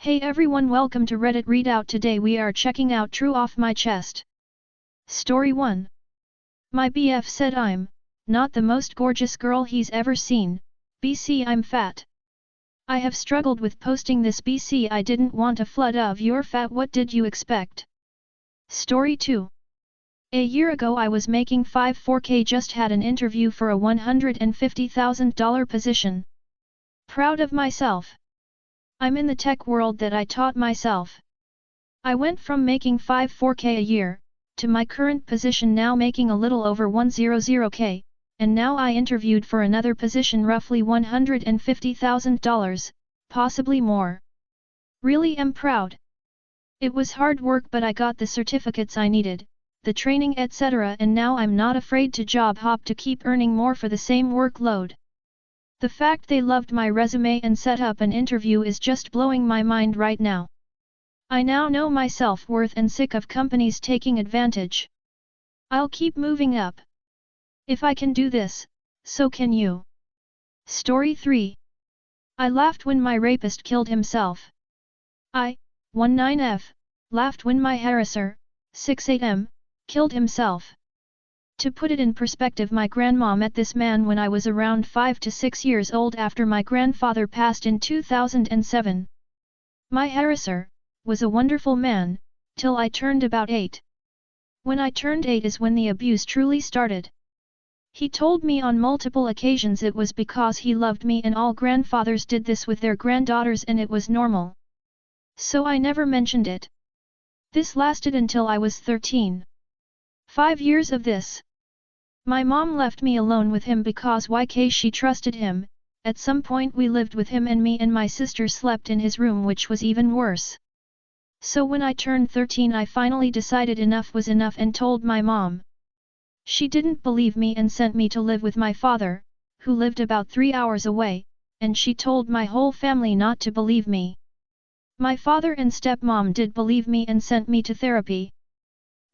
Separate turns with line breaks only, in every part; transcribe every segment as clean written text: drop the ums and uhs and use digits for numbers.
Hey everyone, welcome to Reddit Readout. Today we are checking out True Off My Chest. Story 1. My BF said I'm not the most gorgeous girl he's ever seen. BC, I'm fat. I have struggled with posting this. BC, I didn't want a flood of you're fat, what did you expect? Story 2. A year ago I was making 4K, just had an interview for a $150,000 position. Proud of myself. I'm in the tech world that I taught myself. I went from making 4K a year, to my current position now making a little over 100K, and now I interviewed for another position roughly $150,000, possibly more. Really am proud. It was hard work, but I got the certificates I needed, the training etc., and now I'm not afraid to job hop to keep earning more for the same workload. The fact they loved my resume and set up an interview is just blowing my mind right now. I now know my self-worth and sick of companies taking advantage. I'll keep moving up. If I can do this, so can you. Story 3. I laughed when my rapist killed himself. I, 19F, laughed when my harasser, 68M, killed himself. To put it in perspective, my grandma met this man when I was around 5 to 6 years old after my grandfather passed in 2007. My harasser was a wonderful man, till I turned about 8. When I turned 8 is when the abuse truly started. He told me on multiple occasions it was because he loved me, and all grandfathers did this with their granddaughters and it was normal. So I never mentioned it. This lasted until I was 13. 5 years of this. My mom left me alone with him because she trusted him. At some point we lived with him and me and my sister slept in his room, which was even worse. So when I turned 13 I finally decided enough was enough and told my mom. She didn't believe me and sent me to live with my father, who lived about 3 hours away, and she told my whole family not to believe me. My father and stepmom did believe me and sent me to therapy.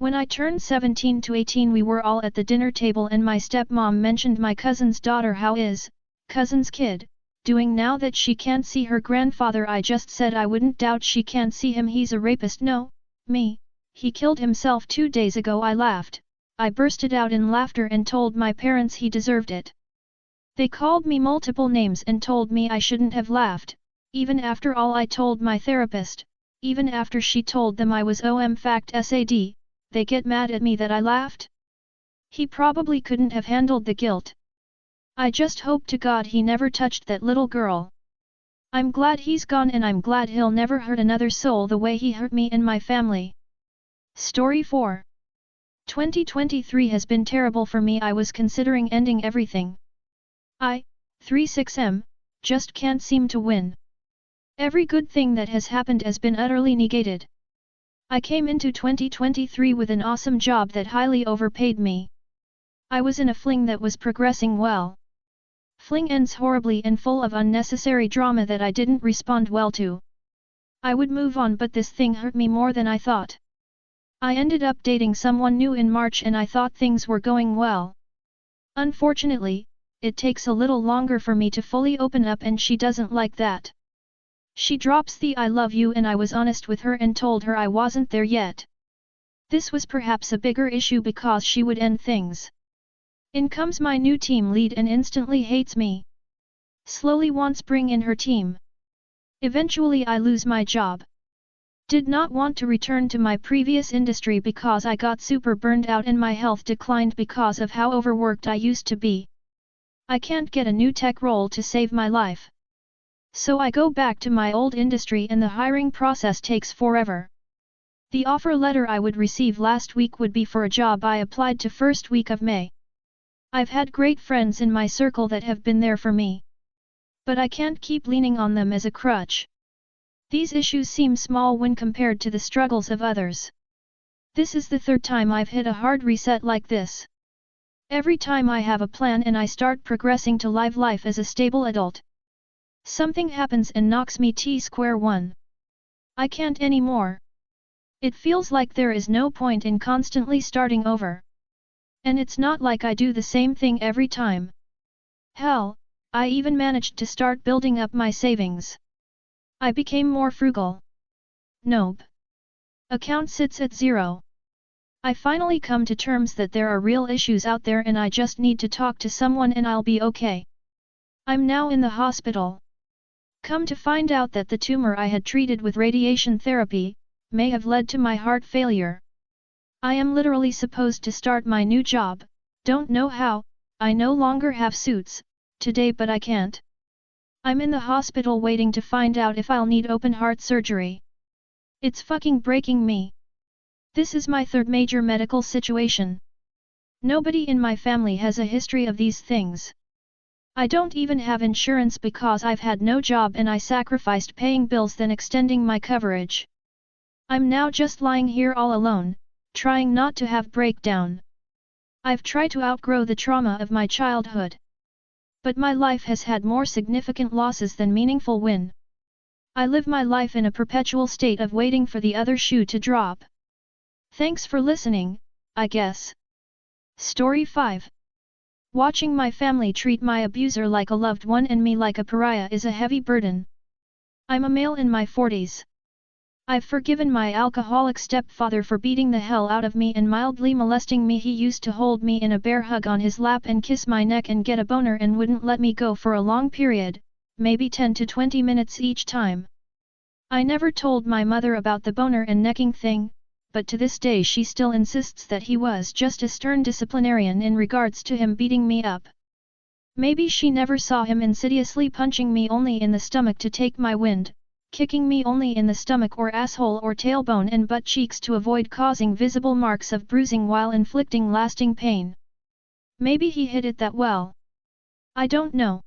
When I turned 17 to 18 we were all at the dinner table and my stepmom mentioned my cousin's daughter. How is cousin's kid doing now that she can't see her grandfather? I just said I wouldn't doubt she can't see him, he's a rapist. No, me, he killed himself 2 days ago. I laughed. I bursted out in laughter and told my parents he deserved it. They called me multiple names and told me I shouldn't have laughed, even after all I told my therapist, even after she told them I was fact sad. They get mad at me that I laughed? He probably couldn't have handled the guilt. I just hope to God he never touched that little girl. I'm glad he's gone and I'm glad he'll never hurt another soul the way he hurt me and my family. Story 4. 2023 has been terrible for me. I was considering ending everything. I, 36M, just can't seem to win. Every good thing that has happened has been utterly negated. I came into 2023 with an awesome job that highly overpaid me. I was in a fling that was progressing well. Fling ends horribly and full of unnecessary drama that I didn't respond well to. I would move on, but this thing hurt me more than I thought. I ended up dating someone new in March and I thought things were going well. Unfortunately, it takes a little longer for me to fully open up and she doesn't like that. She drops the I love you and I was honest with her and told her I wasn't there yet. This was perhaps a bigger issue because she would end things. In comes my new team lead and instantly hates me. Slowly wants bring in her team. Eventually I lose my job. Did not want to return to my previous industry because I got super burned out and my health declined because of how overworked I used to be. I can't get a new tech role to save my life. So I go back to my old industry and the hiring process takes forever. The offer letter I would receive last week would be for a job I applied to first week of May. I've had great friends in my circle that have been there for me. But I can't keep leaning on them as a crutch. These issues seem small when compared to the struggles of others. This is the 3rd time I've hit a hard reset like this. Every time I have a plan and I start progressing to live life as a stable adult, something happens and knocks me T²1. I can't anymore. It feels like there is no point in constantly starting over. And it's not like I do the same thing every time. Hell, I even managed to start building up my savings. I became more frugal. Nope. Account sits at 0. I finally come to terms that there are real issues out there and I just need to talk to someone and I'll be okay. I'm now in the hospital. Come to find out that the tumor I had treated with radiation therapy may have led to my heart failure. I am literally supposed to start my new job, don't know how, I no longer have suits, today but I can't. I'm in the hospital waiting to find out if I'll need open heart surgery. It's fucking breaking me. This is my third major medical situation. Nobody in my family has a history of these things. I don't even have insurance because I've had no job and I sacrificed paying bills than extending my coverage. I'm now just lying here all alone, trying not to have breakdown. I've tried to outgrow the trauma of my childhood. But my life has had more significant losses than meaningful win. I live my life in a perpetual state of waiting for the other shoe to drop. Thanks for listening, I guess. Story 5. Watching my family treat my abuser like a loved one and me like a pariah is a heavy burden. I'm a male in my 40s. I've forgiven my alcoholic stepfather for beating the hell out of me and mildly molesting me. He used to hold me in a bear hug on his lap and kiss my neck and get a boner and wouldn't let me go for a long period, maybe 10 to 20 minutes each time. I never told my mother about the boner and necking thing, but to this day she still insists that he was just a stern disciplinarian in regards to him beating me up. Maybe she never saw him insidiously punching me only in the stomach to take my wind, kicking me only in the stomach or asshole or tailbone and butt cheeks to avoid causing visible marks of bruising while inflicting lasting pain. Maybe he hid it that well. I don't know.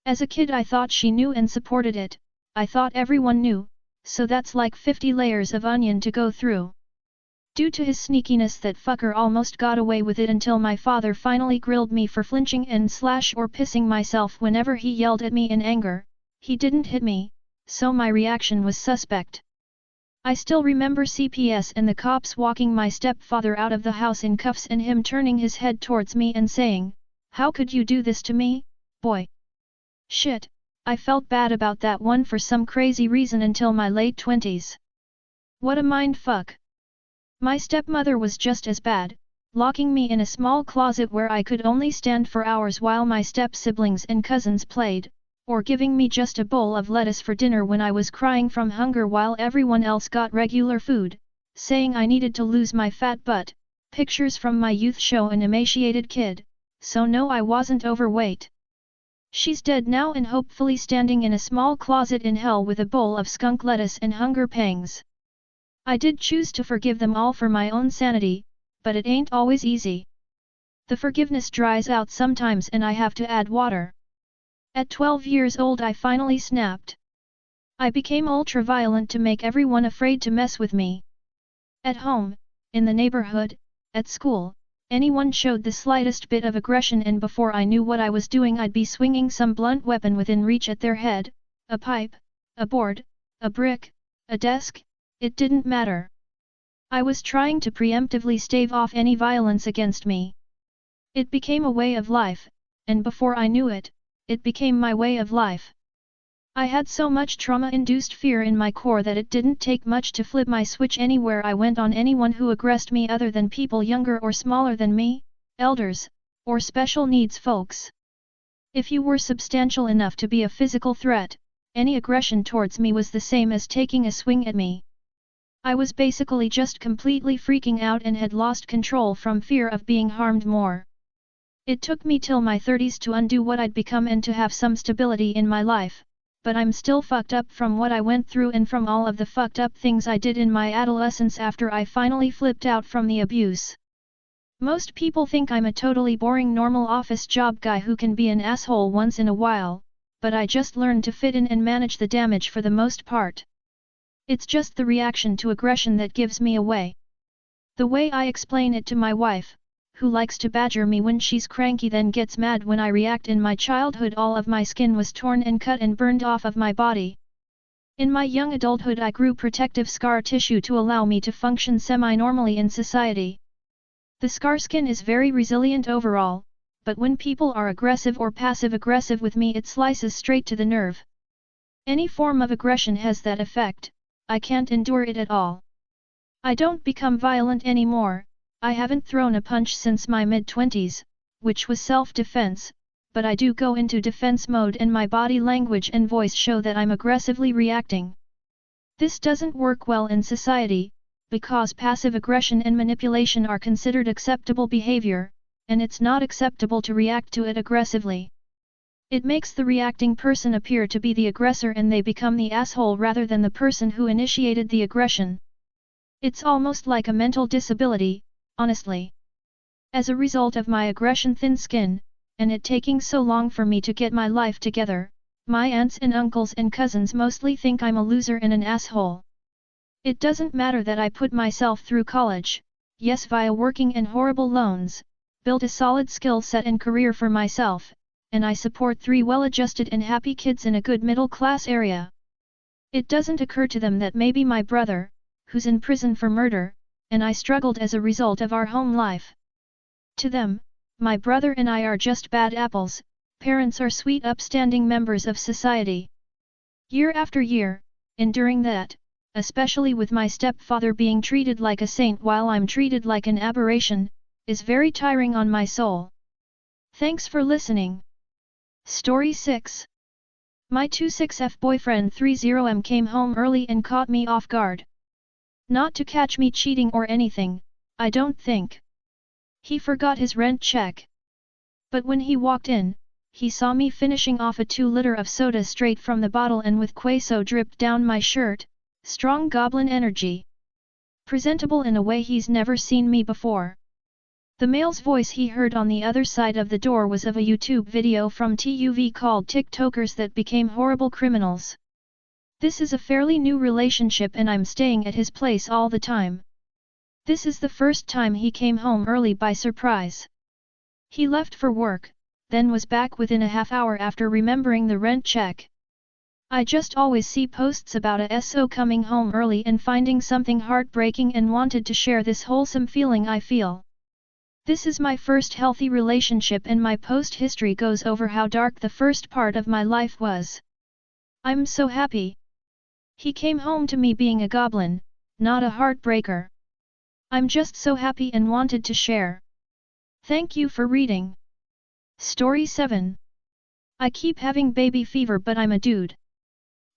As a kid I thought she knew and supported it, I thought everyone knew, so that's like 50 layers of onion to go through. Due to his sneakiness that fucker almost got away with it until my father finally grilled me for flinching and / or pissing myself whenever he yelled at me in anger. He didn't hit me, so my reaction was suspect. I still remember CPS and the cops walking my stepfather out of the house in cuffs and him turning his head towards me and saying, "How could you do this to me, boy?" Shit, I felt bad about that one for some crazy reason until my late 20s. What a mindfuck. My stepmother was just as bad, locking me in a small closet where I could only stand for hours while my step-siblings and cousins played, or giving me just a bowl of lettuce for dinner when I was crying from hunger while everyone else got regular food, saying I needed to lose my fat butt. Pictures from my youth show an emaciated kid, so no, I wasn't overweight. She's dead now and hopefully standing in a small closet in hell with a bowl of skunk lettuce and hunger pangs. I did choose to forgive them all for my own sanity, but it ain't always easy. The forgiveness dries out sometimes and I have to add water. At 12 years old I finally snapped. I became ultra-violent to make everyone afraid to mess with me. At home, in the neighborhood, at school, anyone showed the slightest bit of aggression and before I knew what I was doing I'd be swinging some blunt weapon within reach at their head, a pipe, a board, a brick, a desk, it didn't matter. I was trying to preemptively stave off any violence against me. It became a way of life, and before I knew it, it became my way of life. I had so much trauma-induced fear in my core that it didn't take much to flip my switch anywhere I went on anyone who aggressed me other than people younger or smaller than me, elders, or special needs folks. If you were substantial enough to be a physical threat, any aggression towards me was the same as taking a swing at me. I was basically just completely freaking out and had lost control from fear of being harmed more. It took me till my 30s to undo what I'd become and to have some stability in my life, but I'm still fucked up from what I went through and from all of the fucked up things I did in my adolescence after I finally flipped out from the abuse. Most people think I'm a totally boring normal office job guy who can be an asshole once in a while, but I just learned to fit in and manage the damage for the most part. It's just the reaction to aggression that gives me away. The way I explain it to my wife, who likes to badger me when she's cranky then gets mad when I react. In my childhood all of my skin was torn and cut and burned off of my body. In my young adulthood I grew protective scar tissue to allow me to function semi-normally in society. The scar skin is very resilient overall, but when people are aggressive or passive-aggressive with me it slices straight to the nerve. Any form of aggression has that effect, I can't endure it at all. I don't become violent anymore, I haven't thrown a punch since my mid-20s, which was self-defense, but I do go into defense mode and my body language and voice show that I'm aggressively reacting. This doesn't work well in society, because passive aggression and manipulation are considered acceptable behavior, and it's not acceptable to react to it aggressively. It makes the reacting person appear to be the aggressor and they become the asshole rather than the person who initiated the aggression. It's almost like a mental disability, honestly. As a result of my aggression-thin skin, and it taking so long for me to get my life together, my aunts and uncles and cousins mostly think I'm a loser and an asshole. It doesn't matter that I put myself through college, yes via working and horrible loans, built a solid skill set and career for myself, and I support 3 well-adjusted and happy kids in a good middle-class area. It doesn't occur to them that maybe my brother, who's in prison for murder, and I struggled as a result of our home life. To them, my brother and I are just bad apples, parents are sweet upstanding members of society. Year after year, enduring that, especially with my stepfather being treated like a saint while I'm treated like an aberration, is very tiring on my soul. Thanks for listening. Story 6. My 26F boyfriend 30M came home early and caught me off guard. Not to catch me cheating or anything, I don't think. He forgot his rent check. But when he walked in, he saw me finishing off a 2-liter of soda straight from the bottle and with queso dripped down my shirt, strong goblin energy. Presentable in a way he's never seen me before. The male's voice he heard on the other side of the door was of a YouTube video from TUV called TikTokers that became horrible criminals. This is a fairly new relationship and I'm staying at his place all the time. This is the first time he came home early by surprise. He left for work, then was back within a half hour after remembering the rent check. I just always see posts about a SO coming home early and finding something heartbreaking and wanted to share this wholesome feeling I feel. This is my first healthy relationship and my post history goes over how dark the first part of my life was. I'm so happy. He came home to me being a goblin, not a heartbreaker. I'm just so happy and wanted to share. Thank you for reading. Story 7. I keep having baby fever but I'm a dude.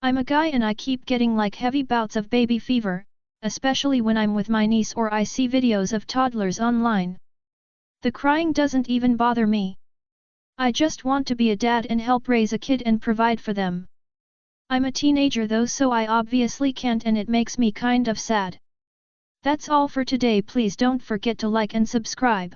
I'm a guy and I keep getting like heavy bouts of baby fever, especially when I'm with my niece or I see videos of toddlers online. The crying doesn't even bother me. I just want to be a dad and help raise a kid and provide for them. I'm a teenager though so I obviously can't and it makes me kind of sad. That's all for today. Please don't forget to like and subscribe.